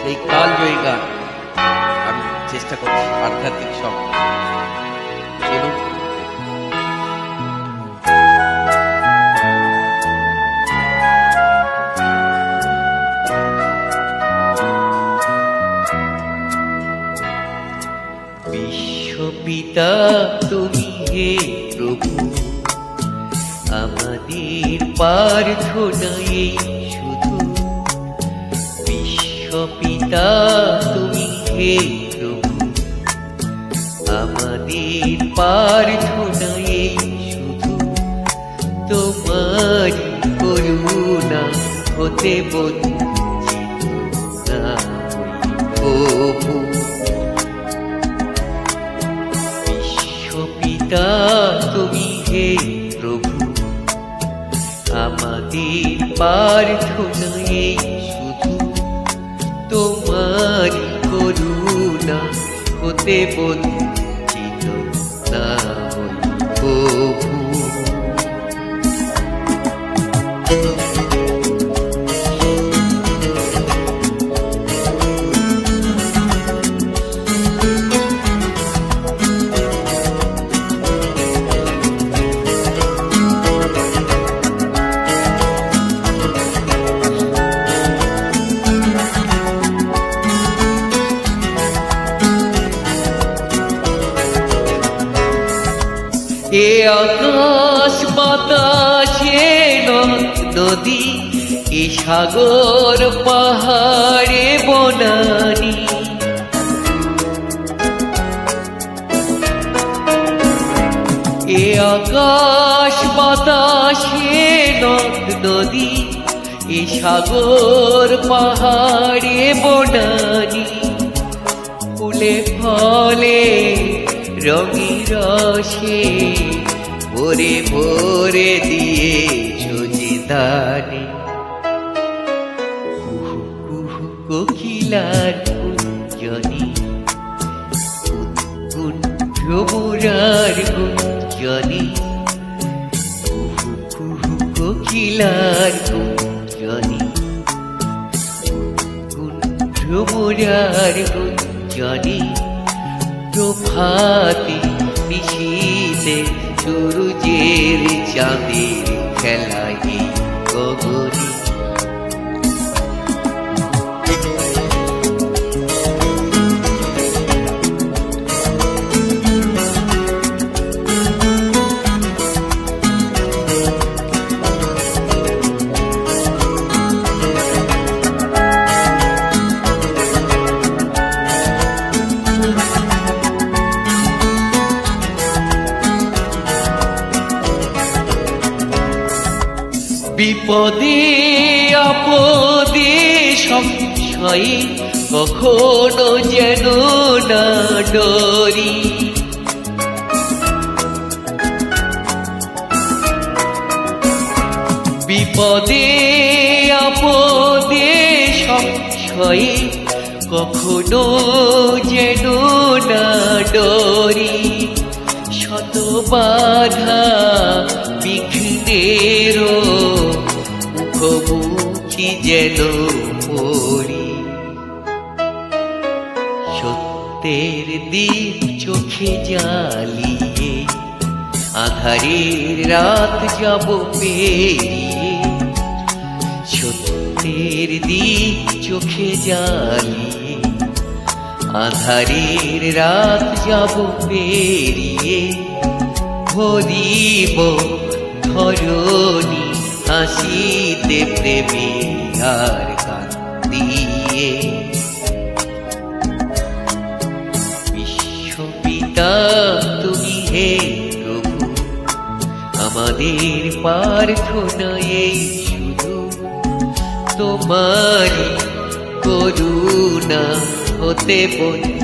সেই কালজয়ী গান আমি চেষ্টা করছি আধ্যাত্মিক সব চলুন। বিশ্বপিতা তুমি হে প্রভু, আমাদের প্রার্থনা এই শুধু। বিশ্বপিতা তুমি হে প্রভু, আমাদের প্রার্থনা এই শুধু। তোমার করুণা হতে বঞ্চিত না হই প্রভু। বিশ্বপিতা তুমি হে প্রভু, আমাদের প্রার্থনা এই শুধু। তোমার করুণা হতে বঞ্চিত না হই প্রভু। এ আকাশ বাতাসে নদী, এ সাগর পাহাড়ে বনানি, এ আকাশ বাতাসে নদী, এ সাগর পাহাড়ে বনানি, ফুলে ফলে রঙি রসে ভরে ভরে দিয়েছ যে দানে। কুহু কুহু কোকিলার গুঞ্জনি, উৎকুণ্ঠ মোরার গুঞ্জনি, কুহু কুহু কোকিলার গুঞ্জনি, উৎকুণ্ঠ মোরার গুঞ্জনি। প্রভাতে নিশীতে সূর্যের চাঁদের খেলায় গগনে। বিপদে আপদে সংশয়ে কখনো যেন না ডরি। বিপদে আপদে সংশয়ে কখনো যেন না ডরি। শত বাধা বিঘ্নেরও মুখোমুখি যেন পড়ি। সত্যের দীপ চোখে জ্বালিয়ে আধারের রাত যাব পেরিয়ে। সত্যের দীপ চোখে জ্বালিয়ে আধারের রাত যাব পেরিয়ে। ভরিব ধরণী হাসিতে প্রেমে আর কান্দিয়ে। বিশ্বপিতা তুমি হে প্রভু, আমাদের প্রার্থনা এই শুধু। তোমার করুণা হতে বঞ্চিত